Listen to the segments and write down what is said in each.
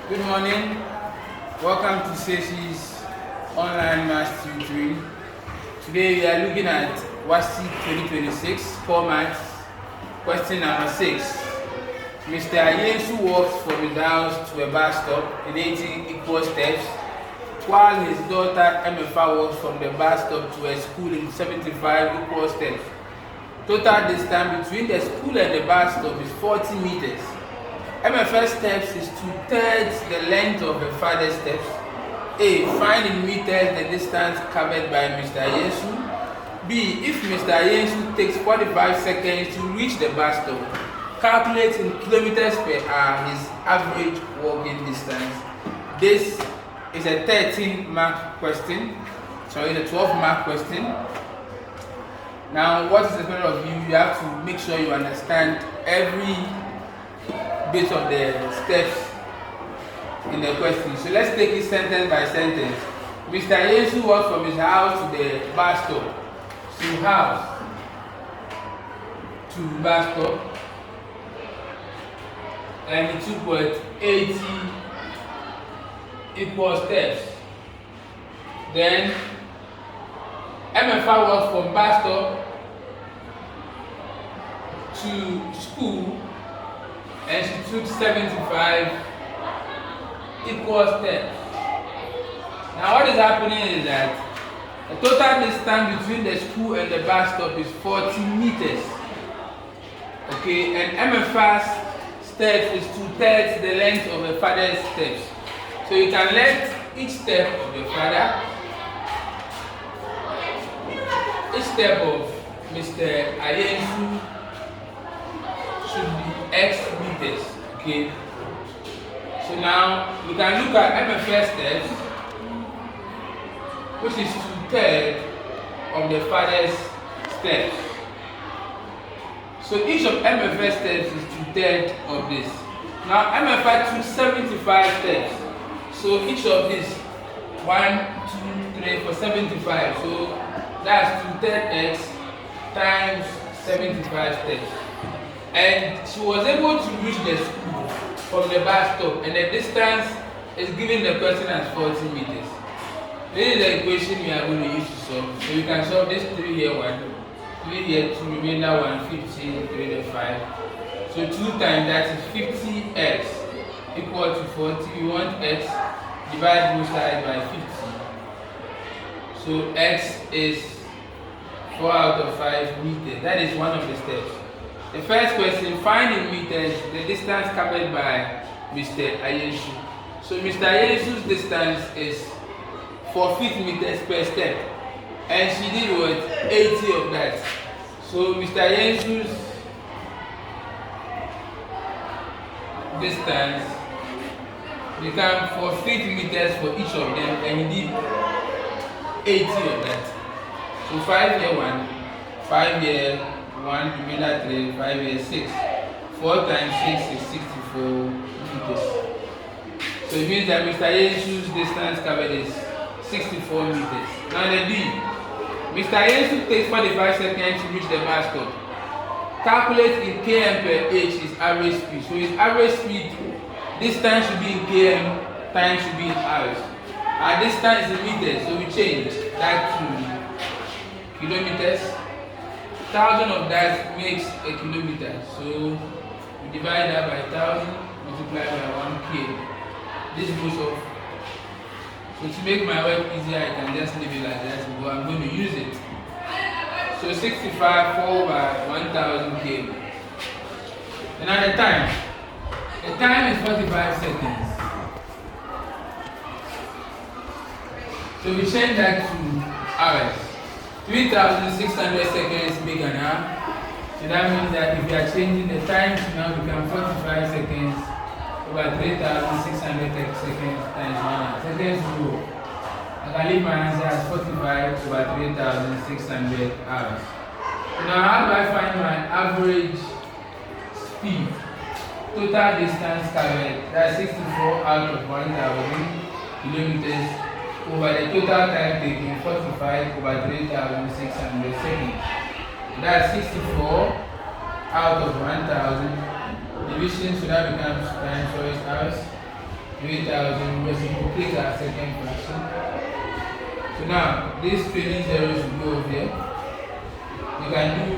Good morning. Welcome to Sessions Online Maths Tutoring. Today we are looking at Wassce 2026 core maths question number 6. Mr. Ayensu walks from his house to a bus stop in 80 equal steps, while his daughter Emefa walks from the bus stop to a school in 75 equal steps. Total distance between the school and the bus stop is 40 meters. Emefa's steps is 2/3 the length of her father's steps. A. Find in meters the distance covered by Mr. Ayensu. B. If Mr. Ayensu takes 45 seconds to reach the bus stop, calculate in kilometers per hour his average walking distance. This is a 13-mark question. Sorry, the 12-mark question. Now, what is the point of view? You have to make sure you understand every bit of the steps in the question. So let's take it sentence by sentence. Mr. Ayensu walked from his house to the bus stop. So house to bus stop, and he took what 80 equal steps. Then Emefa walked from bus stop to school, and she took 75 equal steps. Now what is happening is that the total distance between the school and the bus stop is 40 meters. Okay, and Emefa's steps is 2/3 the length of her father's steps. So you can let each step of the father, each step of Mr. Ayensu should be X meters. Okay. So now we can look at Emefa's steps, which is 2/3 of the father's steps. So each of Emefa's steps is 2/3 of this. Now Emefa took 75 steps. So each of these 1, 2, 3 for 75. So that's 2/3 x times 75 steps. And she was able to reach the school from the bus stop, and the distance is given the question as 40 meters. This is the equation we are going to use to solve. So you can solve this 3 here 1, 3 here 2, remainder 1, 50, 3 here 5. So 2 times that is 50x equal to 40. We want x, divide both sides by 50. So x is 4 out of 5 meters. That is one of the steps. The first question, find in meters the distance covered by Mr. Ayensu. So Mr. Ayensu's distance is 4 meters per step, and she did what? 80 of that. So Mr. Ayensu's distance became 4 meters for each of them, and he did 80 of that. So 5 here 1, 5 here 1, remainder 3, 5 here 6. 4 times 6 is 64 meters. So it means that Mr. Ayensu's distance covered is 64 meters. Now the B. Mr. Ayensu takes 45 seconds to reach the bus stop. Calculate in km per h his average speed. So his average speed, distance should be in km, time should be in hours. Our distance is in meters, so we change that to kilometers. 1,000 of that makes a kilometer. So we divide that by 1,000, multiply by 1k. This goes off. So to make my work easier, I can just leave it like that, but I'm going to use it. So 65 4 by 1,000 km. And at the time is 45 seconds. So we change that to hours. 3,600 seconds make an hour. So that means that if we are changing the time to now become 45 seconds over 3,600 seconds times 1 hour. Seconds go. I can leave my answer as 45 over 3,600 hours. So now how do I find my average speed? Total distance covered, that's 64 out of 1,000 kilometers over the total time taken, 45 over 3,600 seconds. That's 64 out of 1,000 division, so that becomes times choice hours. 3,000, reciprocate our second fraction. So now, this 20 zeros will go over here. You can do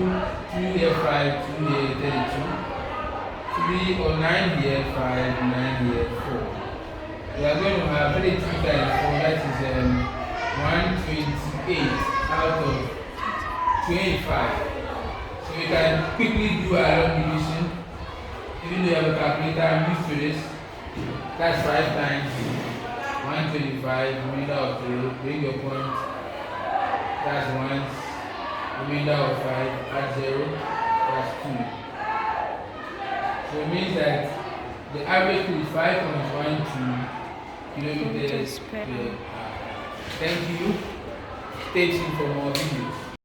2 here, 5, 2 here, 32. 3 or 9 here, 5, 9 here, 4. We are going to have 32 times 4, that is 128 out of 25. So we can quickly do our long division. Even though you have a calculator, I'm used to this. That's 5 times 125, remainder of 3, bring your point. That's 1, remainder of 5, add 0, that's 2. So it means that the average is 5.12 kilometers per hour. Thank you. Stay tuned for more videos.